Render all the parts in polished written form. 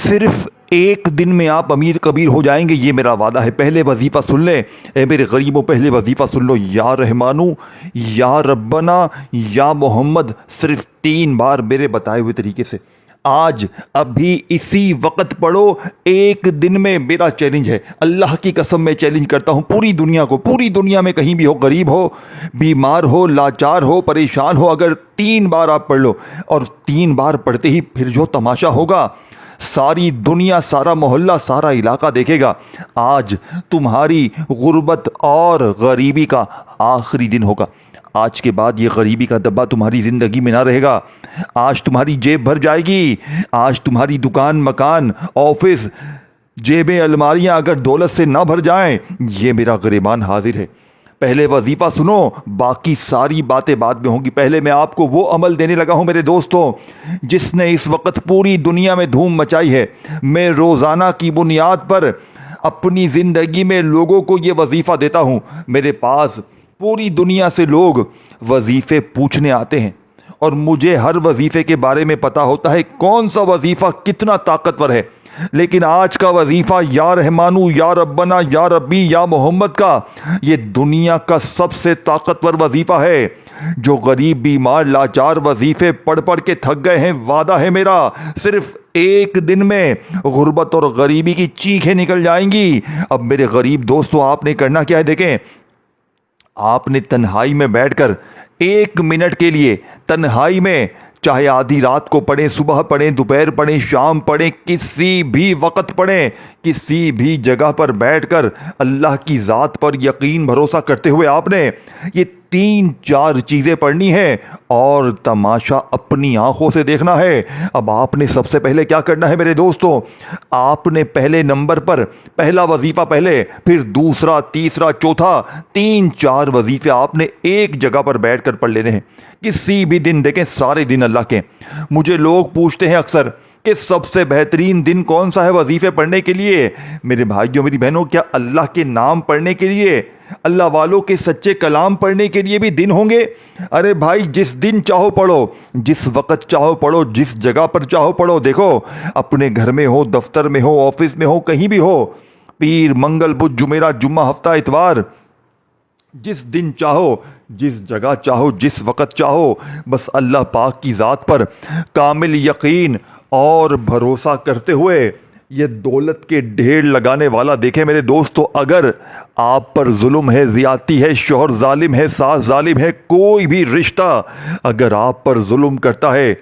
صرف ایک دن میں آپ امیر کبیر ہو جائیں گے، یہ میرا وعدہ ہے۔ پہلے وظیفہ سن لیں اے میرے غریبوں، پہلے وظیفہ سن لو، یا رحمانو یا ربنا یا محمد، صرف 3 بار میرے بتائے ہوئے طریقے سے آج ابھی اسی وقت پڑھو۔ ایک دن میں میرا چیلنج ہے، اللہ کی قسم میں چیلنج کرتا ہوں پوری دنیا کو، پوری دنیا میں کہیں بھی ہو، غریب ہو، بیمار ہو، لاچار ہو، پریشان ہو، اگر 3 بار آپ پڑھ لو، اور 3 بار پڑھتے ہی پھر جو تماشا ہوگا، ساری دنیا، سارا محلہ، سارا علاقہ دیکھے گا۔ آج تمہاری غربت اور غریبی کا آخری دن ہوگا۔ آج کے بعد یہ غریبی کا دبا تمہاری زندگی میں نہ رہے گا۔ آج تمہاری جیب بھر جائے گی۔ آج تمہاری دکان، مکان، آفس، جیبیں، الماریاں اگر دولت سے نہ بھر جائیں، یہ میرا گریبان حاضر ہے۔ پہلے وظیفہ سنو، باقی ساری باتیں بعد میں ہوں گی۔ پہلے میں آپ کو وہ عمل دینے لگا ہوں میرے دوستوں جس نے اس وقت پوری دنیا میں دھوم مچائی ہے۔ میں روزانہ کی بنیاد پر اپنی زندگی میں لوگوں کو یہ وظیفہ دیتا ہوں۔ میرے پاس پوری دنیا سے لوگ وظیفے پوچھنے آتے ہیں، اور مجھے ہر وظیفے کے بارے میں پتا ہوتا ہے کون سا وظیفہ کتنا طاقتور ہے۔ لیکن آج کا وظیفہ یا رحمانو یا ربنا یا ربی یا محمد کا، یہ دنیا کا سب سے طاقتور وظیفہ ہے۔ جو غریب، بیمار، لاچار وظیفے پڑھ پڑھ کے تھک گئے ہیں، وعدہ ہے میرا صرف ایک دن میں غربت اور غریبی کی چیخیں نکل جائیں گی۔ اب میرے غریب دوستو، آپ نے کرنا کیا ہے؟ دیکھیں، آپ نے تنہائی میں بیٹھ کر 1 منٹ کے لیے تنہائی میں، چاہے آدھی رات کو پڑھیں، صبح پڑھیں، دوپہر پڑھیں، شام پڑھیں، کسی بھی وقت پڑھیں، کسی بھی جگہ پر بیٹھ کر اللہ کی ذات پر یقین بھروسہ کرتے ہوئے آپ نے یہ 3-4 چیزیں پڑھنی ہیں، اور تماشا اپنی آنکھوں سے دیکھنا ہے۔ اب آپ نے سب سے پہلے کیا کرنا ہے میرے دوستوں؟ آپ نے پہلے نمبر پر پہلا وظیفہ پہلے، پھر دوسرا، تیسرا، چوتھا، 3-4 وظیفے آپ نے ایک جگہ پر بیٹھ کر پڑھ لینے ہیں، کسی بھی دن۔ دیکھیں، سارے دن اللہ کے۔ مجھے لوگ پوچھتے ہیں اکثر کہ سب سے بہترین دن کون سا ہے وظیفے پڑھنے کے لیے؟ میرے بھائیوں، میری بہنوں، کیا اللہ کے نام پڑھنے کے لیے، اللہ والوں کے سچے کلام پڑھنے کے لیے بھی دن ہوں گے؟ ارے بھائی، جس دن چاہو پڑھو، جس وقت چاہو پڑھو، جس جگہ پر چاہو پڑھو۔ دیکھو، اپنے گھر میں ہو، دفتر میں ہو، آفس میں ہو، کہیں بھی ہو، پیر، منگل، بدھ، جمعرات، جمعہ، ہفتہ، اتوار، جس دن چاہو، جس جگہ چاہو، جس وقت چاہو، بس اللہ پاک کی ذات پر کامل یقین اور بھروسہ کرتے ہوئے یہ دولت کے ڈھیر لگانے والا، دیکھیں میرے دوستو، اگر آپ پر ظلم ہے، زیادتی ہے، شوہر ظالم ہے، ساس ظالم ہے، کوئی بھی رشتہ اگر آپ پر ظلم کرتا ہے،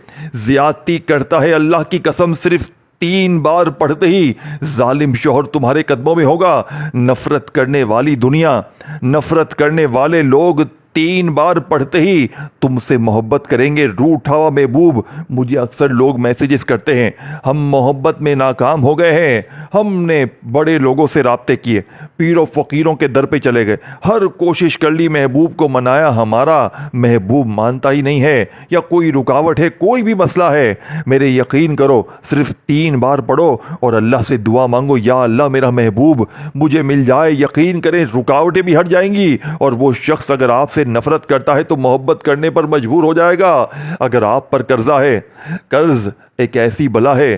زیادتی کرتا ہے، اللہ کی قسم صرف 3 بار پڑھتے ہی ظالم شوہر تمہارے قدموں میں ہوگا۔ نفرت کرنے والی دنیا، نفرت کرنے والے لوگ 3 بار پڑھتے ہی تم سے محبت کریں گے۔ روٹھا ہوا محبوب، مجھے اکثر لوگ میسیجز کرتے ہیں، ہم محبت میں ناکام ہو گئے ہیں، ہم نے بڑے لوگوں سے رابطے کیے، پیر و فقیروں کے در پہ چلے گئے، ہر کوشش کر لی، محبوب کو منایا، ہمارا محبوب مانتا ہی نہیں ہے، یا کوئی رکاوٹ ہے، کوئی بھی مسئلہ ہے۔ میرے یقین کرو، صرف 3 بار پڑھو اور اللہ سے دعا مانگو، یا اللہ میرا محبوب مجھے مل جائے۔ یقین کریں، رکاوٹیں بھی ہٹ جائیں گی، اور وہ شخص اگر آپ سے نفرت کرتا ہے تو محبت کرنے پر مجبور ہو جائے گا۔ اگر آپ پر قرضہ ہے، قرض ایک ایسی بلا ہے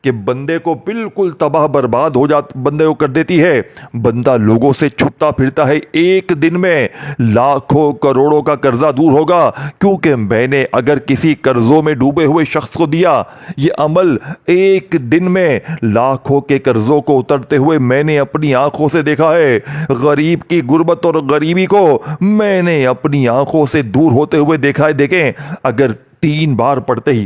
کہ بندے کو بالکل تباہ برباد بندے کو کر دیتی ہے۔ بندہ لوگوں سے چھپتا پھرتا ہے، ایک دن میں لاکھوں کروڑوں کا قرضہ دور ہوگا، کیونکہ میں نے اگر کسی قرضوں میں ڈوبے ہوئے شخص کو دیا، یہ عمل ایک دن میں لاکھوں کے قرضوں کو اترتے ہوئے میں نے اپنی آنکھوں سے دیکھا ہے۔ غریب کی غربت اور غریبی کو میں نے اپنی آنکھوں سے دور ہوتے ہوئے دیکھا ہے۔ دیکھیں، اگر 3 بار پڑھتے ہی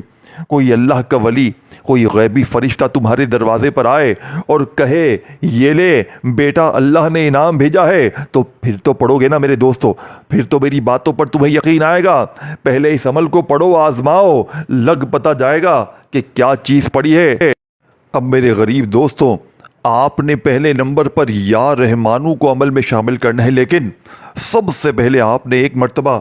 کوئی اللہ کا ولی، کوئی غیبی فرشتہ تمہارے دروازے پر آئے اور کہے یہ لے بیٹا اللہ نے انعام بھیجا ہے، تو پھر تو پڑھو گے نا میرے دوستو، پھر تو میری باتوں پر تمہیں یقین آئے گا۔ پہلے اس عمل کو پڑھو، آزماؤ، لگ پتہ جائے گا کہ کیا چیز پڑھی ہے۔ اب میرے غریب دوستو، آپ نے پہلے نمبر پر یا رحمانو کو عمل میں شامل کرنا ہے، لیکن سب سے پہلے آپ نے ایک مرتبہ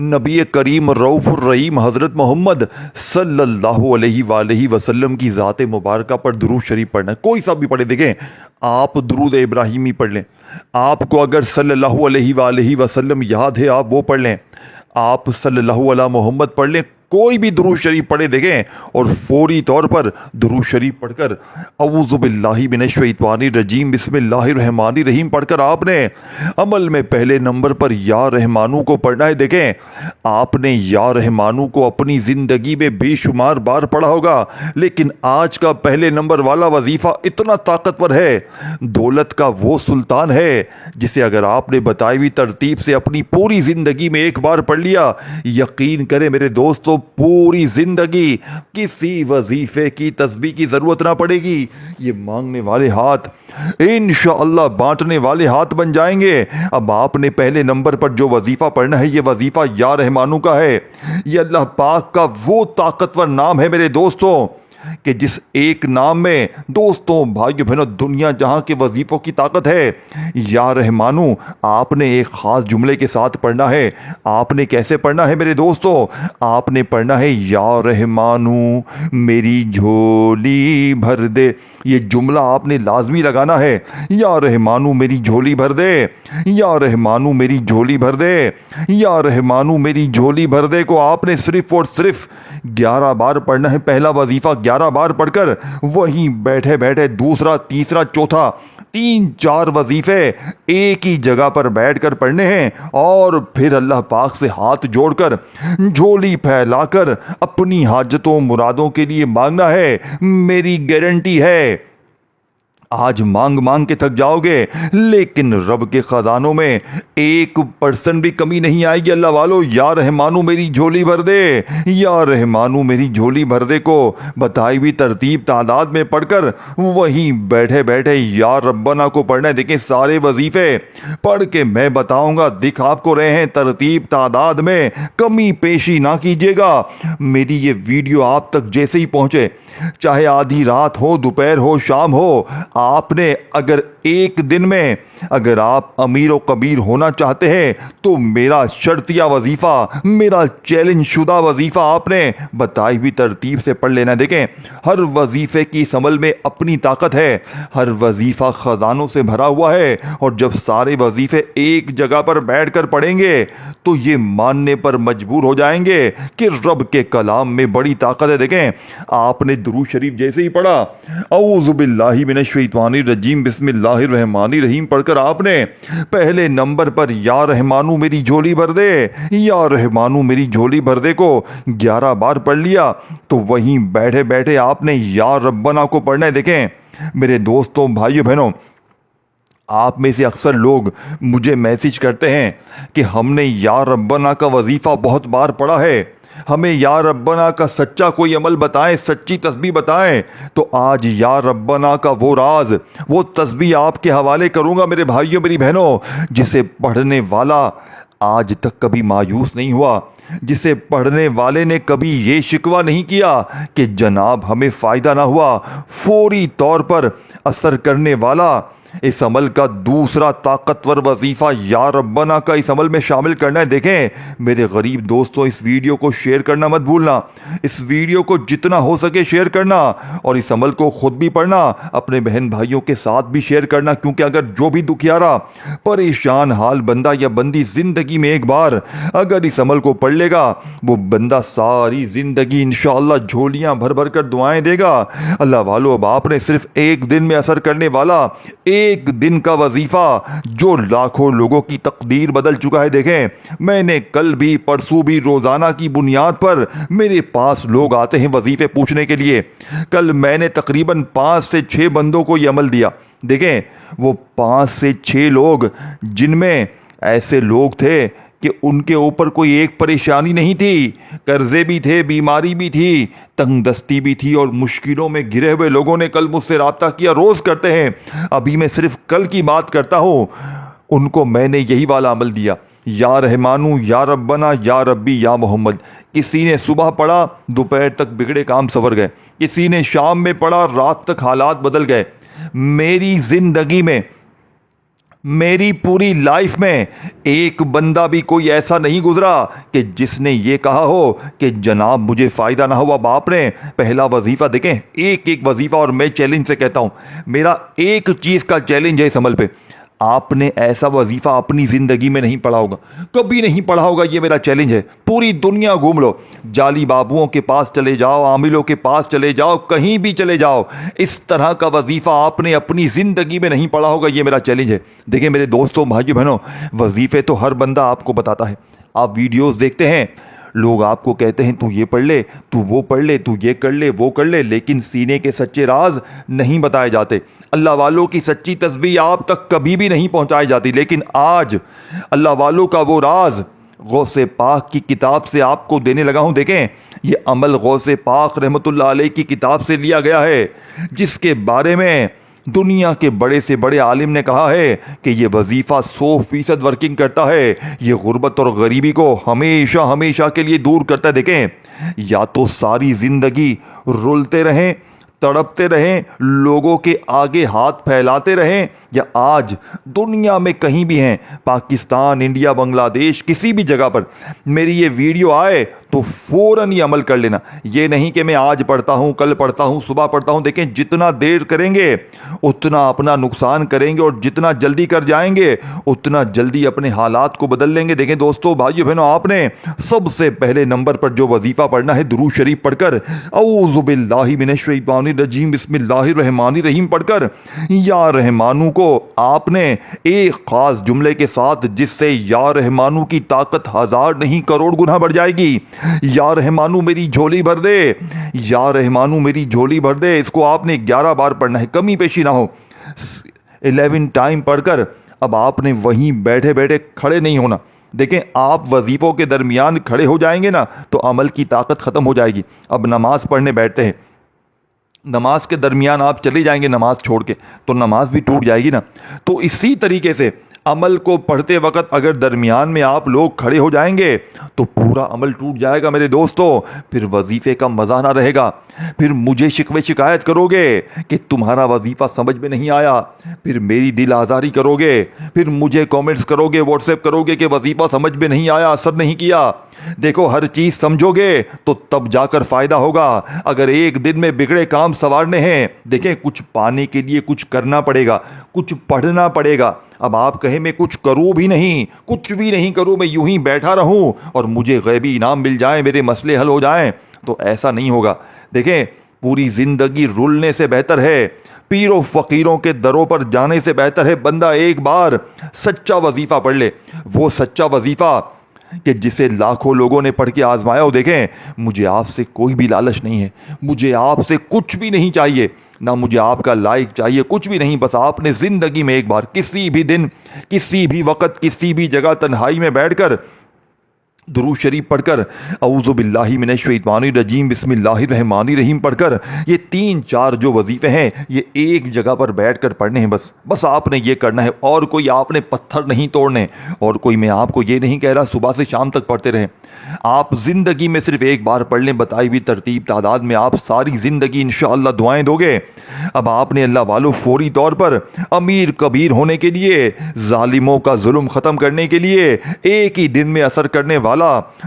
نبی کریم رؤوف الرحیم حضرت محمد صلی اللہ علیہ وآلہ وسلم کی ذات مبارکہ پر درود شریف پڑھنا ہے۔ کوئی سا بھی پڑھے، دیکھیں، آپ درود ابراہیمی پڑھ لیں، آپ کو اگر صلی اللہ علیہ وآلہ وسلم یاد ہے آپ وہ پڑھ لیں، آپ صلی اللہ علیہ محمد پڑھ لیں، कोई भी दुरूद शरीफ पढ़े देखें और फौरी तौर पर दुरूद शरीफ पढ़कर औज़ु बिल्लाहि मिनश शैतानिर रजीम बिस्मिल्लाहिर रहमानिर रहीम पढ़कर आपने अमल में पहले नंबर पर या रहमानू को पढ़ना है। देखें, आपने या रहमानू को अपनी ज़िंदगी में बेशुमार बार पढ़ा होगा, लेकिन आज का पहले नंबर वाला वजीफ़ा इतना ताकतवर है, दौलत का वो सुल्तान है जिसे अगर आपने बताई हुई तरतीब से अपनी पूरी ज़िंदगी में एक बार पढ़ लिया, यकीन करें मेरे दोस्तों, पूरी ज़िंदगी किसी वजीफ़े की तस्बीह की ज़रूरत ना पड़ेगी। ये मांगने वाले हाथ इंशाअल्लाह बांटने वाले हाथ बन जाएंगे। अब आपने पहले नंबर पर जो वजीफ़ा पढ़ना है, ये वजीफ़ा या रहमानू का है। ये अल्लाह पाक का वो ताकतवर नाम है मेरे दोस्तों कि जिस एक नाम में दोस्तों भाइयों बहनों दुनिया जहां के वजीफ़ों की ताकत है। या रहमानू आपने एक ख़ास जुमले के साथ पढ़ना है। आपने कैसे पढ़ना है मेरे दोस्तों? आपने पढ़ना है या रहमानू मेरी झोली भर दे। ये जुमला आपने लाजमी लगाना है, या रहमानू मेरी झोली भर दे, या रहमानू मेरी झोली भर दे, या रहमानू मेरी झोली भर दे को आपने सिर्फ और सिर्फ 11 बार पढ़ना है। पहला वजीफ़ा 11 बार पढ़कर वहीं बैठे बैठे दूसरा, तीसरा, चौथा 3-4 वजीफ़े एक ही जगह पर बैठकर पढ़ने हैं और फिर अल्लाह पाक से हाथ जोड़कर झोली फैलाकर अपनी हाजतों मुरादों के लिए मांगना है। मेरी गारंटी है आज मांग मांग के थक जाओगे, लेकिन रब के खजानों में 1% भी कमी नहीं आएगी। अल्लाह वालों, या रहमानू मेरी झोली भर दे, या रहमानू मेरी झोली भर दे को बताई हुई तरतीब तादाद में पढ़कर वहीं बैठे बैठे या रब्बना को पढ़ना है। देखें, सारे वजीफे पढ़ के मैं बताऊंगा, दिख आपको रहे हैं तरतीब तादाद में, कमी पेशी ना कीजिएगा। मेरी ये वीडियो आप तक जैसे ही पहुंचे, चाहे आधी रात हो, दोपहर हो, शाम हो, आपने अगर एक दिन में अगर आप अमीर व कबीर होना चाहते हैं तो मेरा शर्तिया वजीफ़ा, मेरा चैलेंज शुदा वजीफ़ा आपने बताई हुई तरतीब से पढ़ लेना। देखें, हर वजीफ़े की इस अमल में अपनी ताकत है, हर वजीफ़ा ख़जानों से भरा हुआ है, और जब सारे वजीफ़े एक जगह पर बैठकर पढ़ेंगे तो ये मानने पर मजबूर हो जाएंगे कि रब के कलाम में बड़ी ताकत है। देखें, आपने दुरूद शरीफ जैसे ही पढ़ा, औज़ु बिल्लाहि मिनश शैतानिर रजीम बिस्मिल्लाहिर रहमानिर रहीम पढ़कर आपने पहले नंबर पर या रहमानू मेरी झोली भर दे, या रहमानू मेरी झोली भर दे को 11 बार पढ़ लिया तो वहीं बैठे बैठे आपने या रब्बना को पढ़ना है। देखें मेरे दोस्तों, भाइयों बहनों, आप में से अक्सर लोग मुझे मैसेज करते हैं कि हमने या रब्बना का वजीफ़ा बहुत बार पढ़ा है, हमें या रब्बना का सच्चा कोई अमल बताएं, सच्ची तस्बीह बताएं। तो आज या रब्बना का वो राज, वो तस्बीह आपके हवाले करूंगा मेरे भाइयों मेरी बहनों, जिसे पढ़ने वाला आज तक कभी मायूस नहीं हुआ, जिसे पढ़ने वाले ने कभी ये शिकवा नहीं किया कि जनाब हमें फ़ायदा ना हुआ। फौरी तौर पर असर करने वाला इस अमल का दूसरा ताकतवर वजीफ़ा या रब्बना का इस अमल में शामिल करना है। देखें मेरे गरीब दोस्तों, इस वीडियो को शेयर करना मत भूलना, इस वीडियो को जितना हो सके शेयर करना, और इस अमल को खुद भी पढ़ना, अपने बहन भाइयों के साथ भी शेयर करना, क्योंकि अगर जो भी दुखियारा परेशान हाल बंदा या बंदी ज़िंदगी में एक बार अगर इस अमल को पढ़ लेगा, वो बंदा सारी ज़िंदगी इंशाअल्लाह झोलियाँ भर भर कर दुआएं देगा। अल्लाह वालों, अब आपने सिर्फ एक दिन में असर करने वाला एक दिन का वजीफा जो लाखों लोगों की तकदीर बदल चुका है। देखें, मैंने कल भी परसों भी रोजाना की बुनियाद पर मेरे पास लोग आते हैं वजीफे पूछने के लिए। कल मैंने तकरीबन 5 से 6 बंदों को यह अमल दिया। देखें, वो 5 से 6 लोग, जिनमें ऐसे लोग थे कि उनके ऊपर कोई एक परेशानी नहीं थी, कर्जे भी थे, बीमारी भी थी, तंगदस्ती भी थी, और मुश्किलों में घिरे हुए लोगों ने कल मुझसे रब्ता किया, रोज़ करते हैं। अभी मैं सिर्फ कल की बात करता हूँ, उनको मैंने यही वाला अमल दिया, या रहमानू, या रब्बना, या रब्बी, या मोहम्मद। किसी ने सुबह पढ़ा, दोपहर तक बिगड़े काम संवर गए, किसी ने शाम में पढ़ा, रात तक हालात बदल गए। मेरी जिंदगी में, मेरी पूरी लाइफ में एक बंदा भी कोई ऐसा नहीं गुजरा कि जिसने ये कहा हो कि जनाब मुझे फ़ायदा ना हुआ। बाप ने पहला वजीफ़ा, देखें एक एक वजीफ़ा, और मैं चैलेंज से कहता हूँ, मेरा एक चीज़ का चैलेंज है इस अमल पे, आपने ऐसा वजीफा अपनी जिंदगी में नहीं पढ़ा होगा, कभी नहीं पढ़ा होगा। ये मेरा चैलेंज है। पूरी दुनिया घूम लो, जाली बाबुओं के पास चले जाओ, आमिलों के पास चले जाओ, कहीं भी चले जाओ, इस तरह का वजीफा आपने अपनी जिंदगी में नहीं पढ़ा होगा। ये मेरा चैलेंज है। देखिए मेरे दोस्तों, भाइयों बहनों, वजीफे तो हर बंदा आपको बताता है। आप वीडियोस देखते हैं, लोग आपको कहते हैं तू ये पढ़ ले, तू वो पढ़ ले, तू ये कर ले, वो कर ले, लेकिन सीने के सच्चे राज नहीं बताए जाते। अल्लाह वालों की सच्ची तस्बीह आप तक कभी भी नहीं पहुंचाई जाती। लेकिन आज अल्लाह वालों का वो राज गौसे पाक की किताब से आपको देने लगा हूं। देखें, ये अमल गौसे पाक रहमतुल्लाह अलैह की किताब से लिया गया है, जिसके बारे में दुनिया के बड़े से बड़े आलिम ने कहा है कि ये वजीफा 100% वर्किंग करता है। ये गुर्बत और गरीबी को हमेशा हमेशा के लिए दूर करता है। देखें, या तो सारी जिंदगी रुलते रहें, तड़पते रहें, लोगों के आगे हाथ फैलाते रहें, या आज दुनिया में कहीं भी हैं, पाकिस्तान, इंडिया, बांग्लादेश, किसी भी जगह पर मेरी ये वीडियो आए तो फौरन ये अमल कर लेना। ये नहीं कि मैं आज पढ़ता हूँ, कल पढ़ता हूँ, सुबह पढ़ता हूँ। देखें, जितना देर करेंगे उतना अपना नुकसान करेंगे, और जितना जल्दी कर जाएंगे उतना जल्दी अपने हालात को बदल लेंगे। देखें दोस्तों, भाइयों बहनों, आपने सबसे पहले नंबर पर जो वजीफा पढ़ना है, दुरूद शरीफ पढ़कर, औज़ु बिल्लाहि मिनश शैतानिर रजीम बिस्मिल्लाहिर रहमानिर रहीम पढ़कर, या रहमानू को आपने एक खास जुमले के साथ, जिससे या रहमानू की ताकत 1000 नहीं करोड़ गुना बढ़ जाएगी। या रहमानू मेरी झोली भर दे, या रहमानू मेरी झोली भर दे, इसको आपने 11 बार पढ़ना है, कमी पेशी ना हो। 11 टाइम पढ़कर अब आपने वहीं बैठे बैठे खड़े नहीं होना। देखें, आप वजीफों के दरमियान खड़े हो जाएंगे ना तो अमल की ताकत खत्म हो जाएगी। अब नमाज पढ़ने बैठते हैं, नमाज के दरमियान आप चले जाएंगे नमाज छोड़ के, तो नमाज भी टूट जाएगी ना। तो इसी तरीके से अमल को पढ़ते वक्त अगर दरमियान में आप लोग खड़े हो जाएंगे तो पूरा अमल टूट जाएगा मेरे दोस्तों। फिर वजीफे का मज़ा ना रहेगा, फिर मुझे शिकवे शिकायत करोगे कि तुम्हारा वजीफा समझ में नहीं आया, फिर मेरी दिल आज़ारी करोगे, फिर मुझे कमेंट्स करोगे, व्हाट्सएप करोगे कि वजीफा समझ में नहीं आया, असर नहीं किया। देखो, हर चीज़ समझोगे तो तब जाकर फ़ायदा होगा। अगर एक दिन में बिगड़े काम संवारने हैं, देखें, कुछ पाने के लिए कुछ करना पड़ेगा, कुछ पढ़ना पड़ेगा। अब आप कहें मैं कुछ करूं भी नहीं, कुछ भी नहीं करूं, मैं यूं ही बैठा रहूं और मुझे गैबी इनाम मिल जाए, मेरे मसले हल हो जाएं, तो ऐसा नहीं होगा। देखें, पूरी जिंदगी रुलने से बेहतर है, पीरों फकीरों के दरों पर जाने से बेहतर है बंदा एक बार सच्चा वजीफा पढ़ ले। वो सच्चा वजीफा कि जिसे लाखों लोगों ने पढ़ के आजमाया हो। देखें, मुझे आपसे कोई भी लालच नहीं है, मुझे आपसे कुछ भी नहीं चाहिए, ना मुझे आपका लाइक चाहिए, कुछ भी नहीं। बस आपने ज़िंदगी में एक बार, किसी भी दिन, किसी भी वक्त, किसी भी जगह तन्हाई में बैठकर दुरूद शरीफ पढ़कर, औज़ु बिल्लाहि मिनश शैतानिर रजीम बिस्मिल्लाहिर रहमानिर रहीम पढ़कर, ये 3-4 जो वजीफे हैं ये एक जगह पर बैठकर पढ़ने हैं। बस आपने ये करना है, और कोई आपने पत्थर नहीं तोड़ने, और कोई मैं आपको ये नहीं कह रहा सुबह से शाम तक पढ़ते रहें। आप ज़िंदगी में सिर्फ एक बार पढ़ लें, बताई हुई तरतीब तादाद में, आप सारी ज़िंदगी इंशाअल्लाह दुआएं दोगे। अब आपने अल्लाह वालों फौरी तौर पर अमीर कबीर होने के लिए, जालिमों का जुल्म ख़त्म करने के लिए, एक ही दिन में असर करने वाला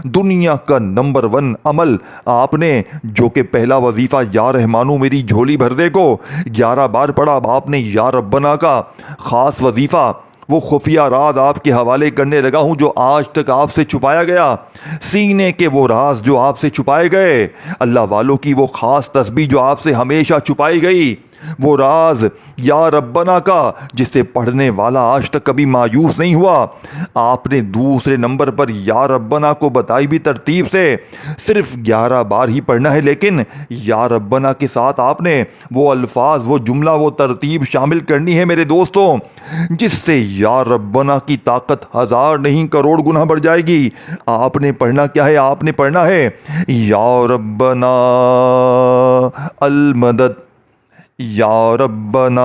दुनिया का नंबर 1 अमल आपने, जो कि पहला वजीफा या रहमानू मेरी झोली भर दे को 11 बार पढ़ा। अब आपने या रब्बना का खास वजीफा, वो खुफिया राज आपके हवाले करने लगा हूं जो आज तक आपसे छुपाया गया, सीने के वो राज जो आपसे छुपाए गए, अल्लाह वालों की वो खास तस्बीह जो आपसे हमेशा छुपाई गई, वो राज या रब्बना का जिसे पढ़ने वाला आज तक कभी मायूस नहीं हुआ। आपने दूसरे नंबर पर या रब्बना को बताई भी तरतीब से सिर्फ 11 बार ही पढ़ना है, लेकिन या रब्बना के साथ आपने वो अल्फाज, वो जुमला, वो तरतीब शामिल करनी है मेरे दोस्तों, जिससे या रब्बना की ताकत 1000 नहीं करोड़ गुना बढ़ जाएगी। आपने पढ़ना क्या है? आपने पढ़ना है या रब्बना अल मदद, या रब्बना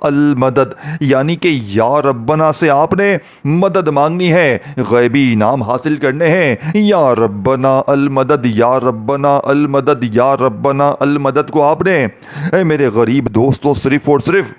अल मदद, यानी कि या रब्बना से आपने मदद मांगनी है, गैबी इनाम हासिल करने हैं। या रब्बना अल मदद, या रब्बना अल मदद, या रब्बना अल मदद को आपने मेरे गरीब दोस्तों सिर्फ और सिर्फ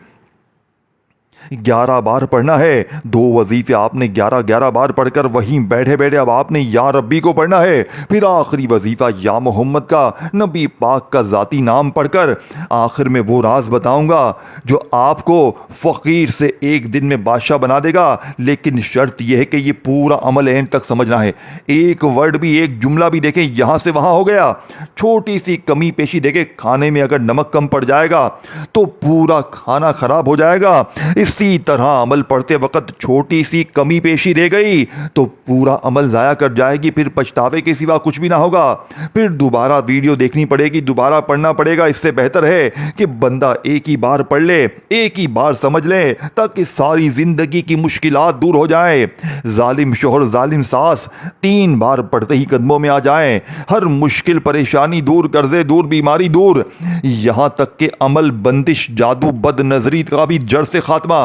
11 बार पढ़ना है। 2 वजीफे आपने 11 बार पढ़कर वहीं बैठे बैठे अब आपने या रब्बी को पढ़ना है। फिर आखिरी वजीफा या मोहम्मद का, नबी पाक का ज़ाती नाम पढ़कर आखिर में वो राज बताऊंगा जो आपको फ़कीर से एक दिन में बादशाह बना देगा। लेकिन शर्त यह है कि ये पूरा अमल एंड तक समझना है। एक वर्ड भी, एक जुमला भी देखें यहाँ से वहाँ हो गया, छोटी सी कमी पेशी देखें, खाने में अगर नमक कम पड़ जाएगा तो पूरा खाना खराब हो जाएगा। इसी तरह अमल पढ़ते वक्त छोटी सी कमी पेशी रह गई तो पूरा अमल ज़ाया कर जाएगी, फिर पछतावे के सिवा कुछ भी ना होगा। फिर दोबारा वीडियो देखनी पड़ेगी, दोबारा पढ़ना पड़ेगा। इससे बेहतर है कि बंदा एक ही बार पढ़ ले, एक ही बार समझ ले, ताकि सारी जिंदगी की मुश्किलात दूर हो जाए। जालिम शोहर, जालिम सास 3 बार पढ़ते ही कदमों में आ जाएं। हर मुश्किल परेशानी दूर, कर्जे दूर, बीमारी दूर, यहां तक कि अमल, बंदिश, जादू, बद नजरी का भी जड़ से खात्मा।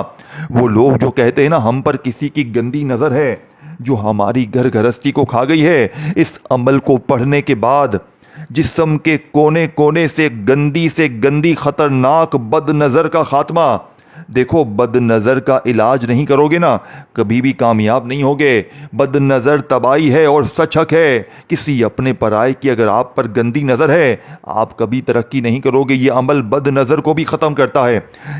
वो लोग जो कहते हैं ना हम पर किसी की गंदी नजर है जो हमारी घर गृहस्थी को खा गई है, इस अमल को पढ़ने के बाद जिस्म के कोने कोने से गंदी खतरनाक बद नजर का खात्मा। देखो, बद नज़र का इलाज नहीं करोगे ना, कभी भी कामयाब नहीं होगे। बद नज़र तबाही है और सच हक है। किसी अपने पराये की अगर आप पर गंदी नज़र है, आप कभी तरक्की नहीं करोगे। ये अमल बद नज़र को भी ख़त्म करता है।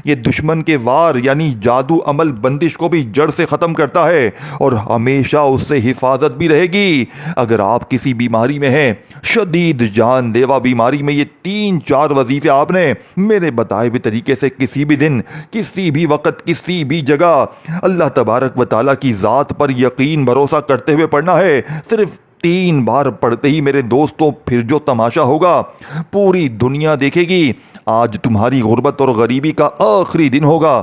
ये दुश्मन के वार यानी जादू, अमल, बंदिश को भी जड़ से ख़त्म करता है और हमेशा उससे हिफाजत भी रहेगी। अगर आप किसी बीमारी में हैं, शदीद जानलेवा बीमारी में, ये 3-4 वजीफे आपने मेरे बताए हुए तरीके से किसी भी दिन, किसी भी वक्त, किसी भी जगह अल्लाह तबारक व तआला की ज़ात पर यकीन भरोसा करते हुए पढ़ना है। सिर्फ 3 बार पढ़ते ही मेरे दोस्तों फिर जो तमाशा होगा पूरी दुनिया देखेगी। आज तुम्हारी गुर्बत और गरीबी का आखिरी दिन होगा।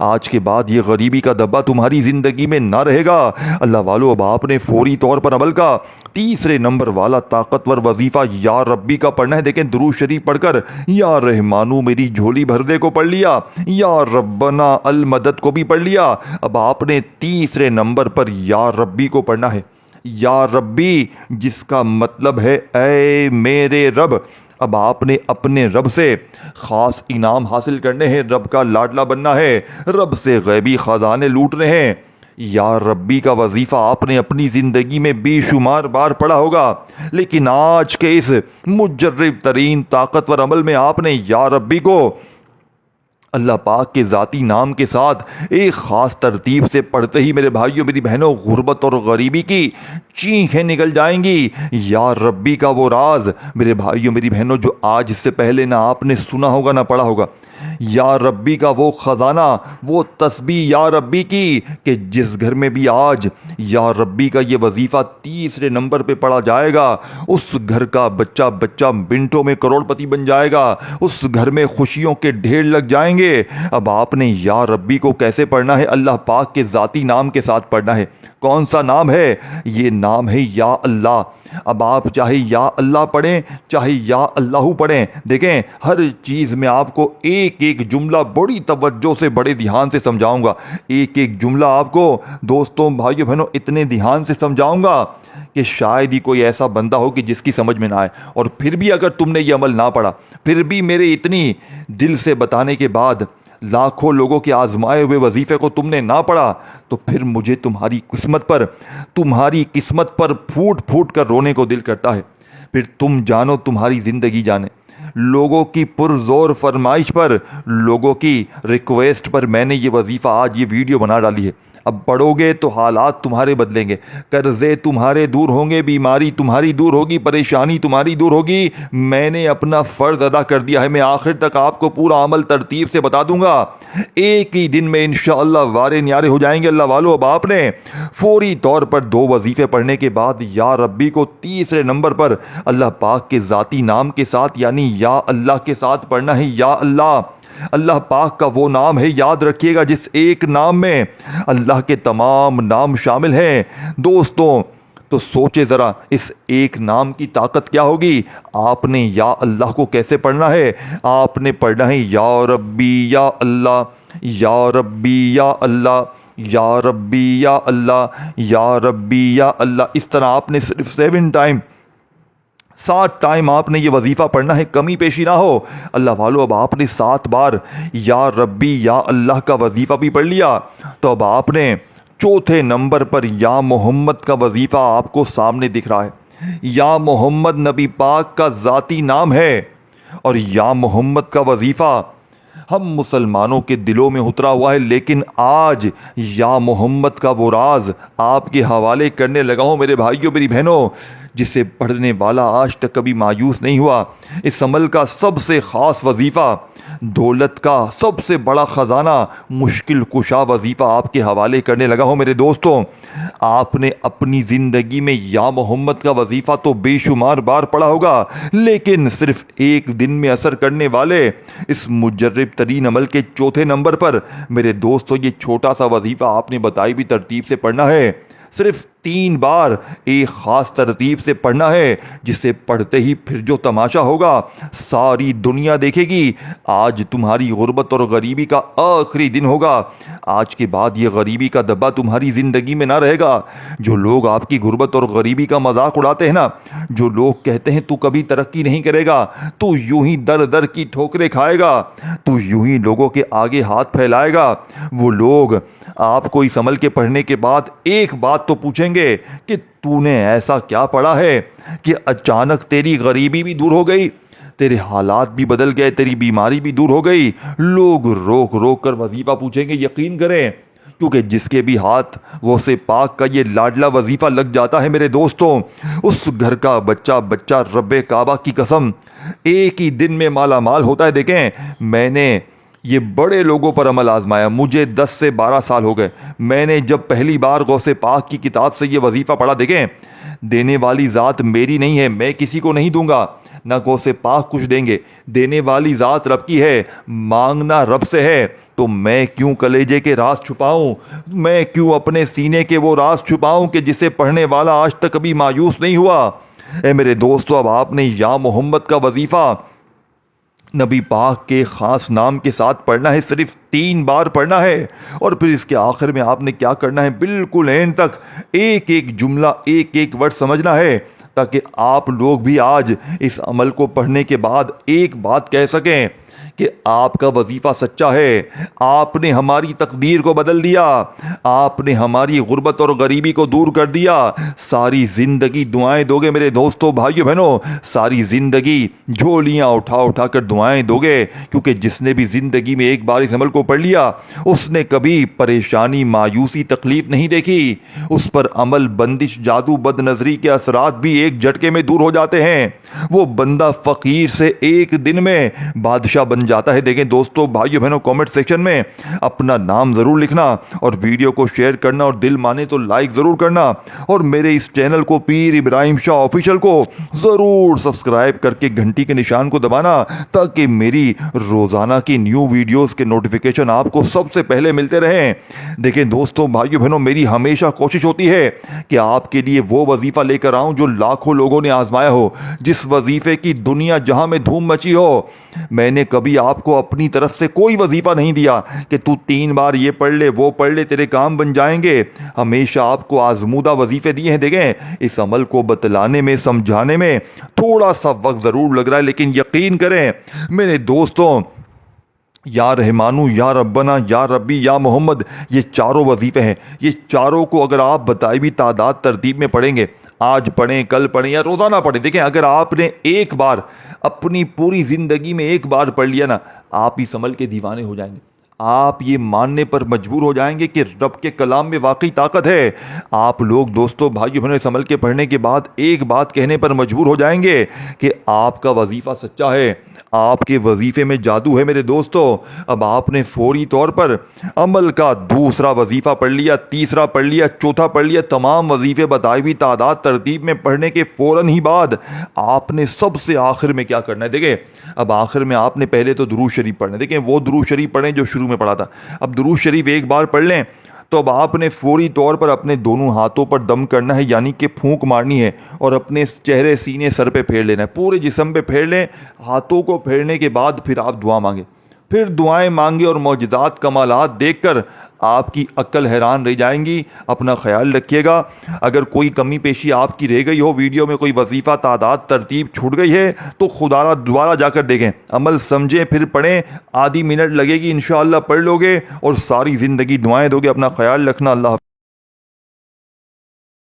आज के बाद ये गरीबी का दब्बा तुम्हारी ज़िंदगी में ना रहेगा। अल्लाह वालों, अब आपने फौरी तौर पर अमल का 3 नंबर वाला ताकतवर वजीफ़ा या रब्बी का पढ़ना है। देखें, दुरूद शरीफ पढ़कर या रहमानू मेरी झोली भर दे को पढ़ लिया, या रब्बना अल मदद को भी पढ़ लिया। अब आपने 3 नंबर पर या रब्बी को पढ़ना है। या रब्बी जिसका मतलब है ऐ मेरे रब। अब आपने अपने रब से ख़ास इनाम हासिल करने हैं, रब का लाडला बनना है, रब से गैबी ख़जाने लूटने हैं। या रब्बी का वजीफ़ा आपने अपनी ज़िंदगी में बेशुमार बार पढ़ा होगा, लेकिन आज के इस मुजर्रिब तरीन ताकतवर अमल में आपने या रब्बी को अल्लाह पाक के ज़ाती नाम के साथ एक ख़ास तरतीब से पढ़ते ही मेरे भाइयों, मेरी बहनों, गुर्बत और गरीबी की चीखें निकल जाएंगी। या रब्बी का वो राज मेरे भाइयों, मेरी बहनों, जो आज इससे पहले ना आपने सुना होगा ना पढ़ा होगा। या रब्बी का वो ख़जाना, वो तस्बीह या रब्बी की, कि जिस घर में भी आज या रब्बी का ये वजीफ़ा 3 नंबर पे पढ़ा जाएगा, उस घर का बच्चा मिनटों में करोड़पति बन जाएगा। उस घर में खुशियों के ढेर लग जाएंगे। अब आपने या रब्बी को कैसे पढ़ना है? अल्लाह पाक के ज़ाती नाम के साथ पढ़ना है। कौन सा नाम है? ये नाम है या अल्लाह। अब आप चाहे या अल्लाह पढ़ें, चाहे या अल्लाहू पढ़ें, देखें हर चीज़ में आपको एक एक जुमला बड़ी तवज्जो से, बड़े ध्यान से समझाऊंगा। एक एक जुमला आपको दोस्तों, भाइयों, बहनों, इतने ध्यान से समझाऊंगा कि शायद ही कोई ऐसा बंदा हो कि जिसकी समझ में ना आए। और फिर भी अगर तुमने ये अमल ना पढ़ा, फिर भी मेरे इतनी दिल से बताने के बाद लाखों लोगों के आजमाए हुए वजीफे को तुमने ना पढ़ा, तो फिर मुझे तुम्हारी किस्मत पर फूट फूट कर रोने को दिल करता है। फिर तुम जानो, तुम्हारी ज़िंदगी जाने। लोगों की पुरजोर फरमाइश पर, लोगों की रिक्वेस्ट पर मैंने ये वजीफ़ा, आज ये वीडियो बना डाली है। अब पढ़ोगे तो हालात तुम्हारे बदलेंगे, कर्जे तुम्हारे दूर होंगे, बीमारी तुम्हारी दूर होगी, परेशानी तुम्हारी दूर होगी। मैंने अपना फ़र्ज़ अदा कर दिया है। मैं आखिर तक आपको पूरा अमल तरतीब से बता दूंगा। एक ही दिन में इंशाअल्लाह वारे न्यारे हो जाएंगे। अल्लाह वालों, अब आपने फौरी तौर पर 2 वजीफ़े पढ़ने के बाद या रब्बी को 3 नंबर पर अल्लाह पाक के ज़ाती नाम के साथ यानी या अल्लाह के साथ पढ़ना है। या अल्लाह, अल्लाह पाक का वो नाम है, याद रखिएगा, जिस एक नाम में अल्लाह के तमाम नाम शामिल हैं। दोस्तों, तो सोचे ज़रा इस एक नाम की ताकत क्या होगी। आपने या अल्लाह को कैसे पढ़ना है? आपने पढ़ना है या रब्बी या अल्लाह, या रब्बी या अल्लाह, या रब्बी या अल्लाह, या रब्बी या अल्लाह। इस तरह आपने सिर्फ 7 टाइम 7 ٹائم آپ نے یہ وظیفہ پڑھنا ہے، کمی پیشی نہ ہو۔ اللہ والو، اب آپ نے 7 بار یا ربی یا اللہ کا وظیفہ بھی پڑھ لیا، تو اب آپ نے چوتھے نمبر پر یا محمد کا وظیفہ آپ کو سامنے دکھ رہا ہے۔ یا محمد نبی پاک کا ذاتی نام ہے، اور یا محمد کا وظیفہ ہم مسلمانوں کے دلوں میں اترا ہوا ہے، لیکن آج یا محمد کا وہ راز آپ کے حوالے کرنے لگا ہوں میرے بھائیوں میری بہنوں، جسے پڑھنے والا آج تک کبھی مایوس نہیں ہوا۔ اس عمل کا سب سے خاص وظیفہ، دولت کا سب سے بڑا خزانہ، مشکل کشا وظیفہ آپ کے حوالے کرنے لگا ہوں میرے دوستوں۔ آپ نے اپنی زندگی میں یا محمد کا وظیفہ تو بے شمار بار پڑھا ہوگا، لیکن صرف ایک دن میں اثر کرنے والے اس مجرب ترین عمل کے چوتھے نمبر پر میرے دوستوں یہ چھوٹا سا وظیفہ آپ نے بتائی بھی ترتیب سے پڑھنا ہے۔ صرف 3 بار ایک خاص ترتیب سے پڑھنا ہے، جسے پڑھتے ہی پھر جو تماشا ہوگا ساری دنیا دیکھے گی۔ آج تمہاری غربت اور غریبی کا آخری دن ہوگا۔ آج کے بعد یہ غریبی کا دبا تمہاری زندگی میں نہ رہے گا۔ جو لوگ آپ کی غربت اور غریبی کا مذاق اڑاتے ہیں نا، جو لوگ کہتے ہیں تو کبھی ترقی نہیں کرے گا، تو یوں ہی در در کی ٹھوکریں کھائے گا، تو یوں ہی لوگوں کے آگے ہاتھ پھیلائے گا، وہ لوگ آپ کو اس عمل کے پڑھنے کے بعد ایک بات تو پوچھیں گے کہ تو نے ایسا کیا پڑھا ہے کہ اچانک تیری غریبی بھی دور ہو گئی، تیرے حالات بھی بدل گئے، تیری بیماری بھی دور ہو گئی۔ لوگ روک روک کر وظیفہ پوچھیں گے، یقین کریں، کیونکہ جس کے بھی ہاتھ غوث پاک کا یہ لاڈلا وظیفہ لگ جاتا ہے میرے دوستوں، اس گھر کا بچہ رب کعبہ کی قسم ایک ہی دن میں مالا مال ہوتا ہے۔ دیکھیں، میں نے یہ بڑے لوگوں پر عمل آزمایا، مجھے 10 سے 12 سال ہو گئے۔ میں نے جب پہلی بار غوث پاک کی کتاب سے یہ وظیفہ پڑھا، دیکھیں، دینے والی ذات میری نہیں ہے، میں کسی کو نہیں دوں گا، نہ غوث پاک کچھ دیں گے، دینے والی ذات رب کی ہے، مانگنا رب سے ہے، تو میں کیوں کلیجے کے راز چھپاؤں، میں کیوں اپنے سینے کے وہ راز چھپاؤں کہ جسے پڑھنے والا آج تک کبھی مایوس نہیں ہوا۔ اے میرے دوستو، اب آپ نے یا محمد کا وظیفہ نبی پاک کے خاص نام کے ساتھ پڑھنا ہے، صرف 3 بار پڑھنا ہے، اور پھر اس کے آخر میں آپ نے کیا کرنا ہے، بالکل اینڈ تک ایک ایک جملہ ایک ایک ورڈ سمجھنا ہے، تاکہ آپ لوگ بھی آج اس عمل کو پڑھنے کے بعد ایک بات کہہ سکیں کہ آپ کا وظیفہ سچا ہے، آپ نے ہماری تقدیر کو بدل دیا، آپ نے ہماری غربت اور غریبی کو دور کر دیا۔ ساری زندگی دعائیں دو گے میرے دوستو بھائیو بہنوں، ساری زندگی جھولیاں اٹھا اٹھا کر دعائیں دو گے، کیونکہ جس نے بھی زندگی میں ایک بار اس عمل کو پڑھ لیا، اس نے کبھی پریشانی، مایوسی، تکلیف نہیں دیکھی۔ اس پر عمل، بندش، جادو، بد نظری کے اثرات بھی ایک جھٹکے میں دور ہو جاتے ہیں۔ وہ بندہ فقیر سے ایک دن میں بادشاہ بن جاتا ہے۔ دیکھیں دوستو بھائیو بہنوں، کامنٹ سیکشن میں اپنا نام ضرور لکھنا، اور ویڈیو کو شیئر کرنا، اور دل مانے تو لائک ضرور کرنا، اور میرے اس چینل کو پیر ابراہیم شاہ آفیشل کو ضرور سبسکرائب کر کے گھنٹی کے نشان کو دبانا، تاکہ میری روزانہ کی نیو ویڈیوز کے نوٹیفیکیشن آپ کو سب سے پہلے ملتے رہیں۔ دیکھیں دوستو بھائیو بہنوں، میری ہمیشہ کوشش ہوتی ہے کہ آپ کے لیے وہ وظیفہ لے کر آؤں جو لاکھوں لوگوں نے آزمایا ہو، جس وظیفے کی دنیا جہاں میں دھوم مچی ہو۔ میں نے کبھی آپ کو اپنی طرف سے کوئی وظیفہ نہیں دیا کہ تو 3 بار یہ پڑھ لے، وہ پڑھ لے، تیرے کام بن جائیں گے۔ ہمیشہ آپ کو آزمودہ وظیفے دیے ہیں۔ دیکھیں، اس عمل کو بتلانے میں، سمجھانے میں تھوڑا سا وقت ضرور لگ رہا ہے، لیکن یقین کریں میرے دوستوں، یا رحمانو، یا ربنا، یا ربی، یا محمد، یہ چاروں وظیفے ہیں۔ یہ چاروں کو اگر آپ بتائی بھی تعداد ترتیب میں پڑھیں گے، آج پڑھیں، کل پڑھیں، یا روزانہ پڑھیں، دیکھیں اگر آپ نے ایک بار اپنی پوری زندگی میں ایک بار پڑھ لیا نا، آپ اس عمل کے دیوانے ہو جائیں گے۔ آپ یہ ماننے پر مجبور ہو جائیں گے کہ رب کے کلام میں واقعی طاقت ہے۔ آپ لوگ دوستو بھائیو بہنوں، اس عمل کے پڑھنے کے بعد ایک بات کہنے پر مجبور ہو جائیں گے کہ آپ کا وظیفہ سچا ہے، آپ کے وظیفے میں جادو ہے میرے دوستو۔ اب آپ نے فوری طور پر عمل کا دوسرا وظیفہ پڑھ لیا، تیسرا پڑھ لیا، چوتھا پڑھ لیا، تمام وظیفے بتائی ہوئی تعداد ترتیب میں پڑھنے کے فوراً ہی بعد آپ نے سب سے آخر میں کیا کرنا ہے۔ دیکھیں، اب آخر میں آپ نے پہلے تو درود شریف پڑھنا ہے۔ دیکھیں، وہ درود شریف پڑھیں جو شروع میں پڑھا تھا۔ اب درود شریف ایک بار پڑھ لیں تو اب آپ نے فوری طور پر اپنے دونوں ہاتھوں پر دم کرنا ہے، یعنی کہ پھونک مارنی ہے، اور اپنے چہرے، سینے، سر پہ پھیر لینا ہے، پورے جسم پہ پھیر لیں۔ ہاتھوں کو پھیرنے کے بعد پھر آپ دعا مانگیں، پھر دعائیں مانگے، اور معجزات، کمالات دیکھ کر آپ کی عقل حیران رہ جائیں گی. اپنا خیال رکھیے گا. اگر کوئی کمی پیشی آپ کی رہ گئی ہو، ویڈیو میں کوئی وظیفہ تعداد ترتیب چھوٹ گئی ہے، تو خدا را دوبارہ جا کر دیکھیں، عمل سمجھیں، پھر پڑھیں. آدھی منٹ لگے گی، انشاءاللہ پڑھ لو گے اور ساری زندگی دعائیں دو گے. اپنا خیال رکھنا. اللہ حافظ.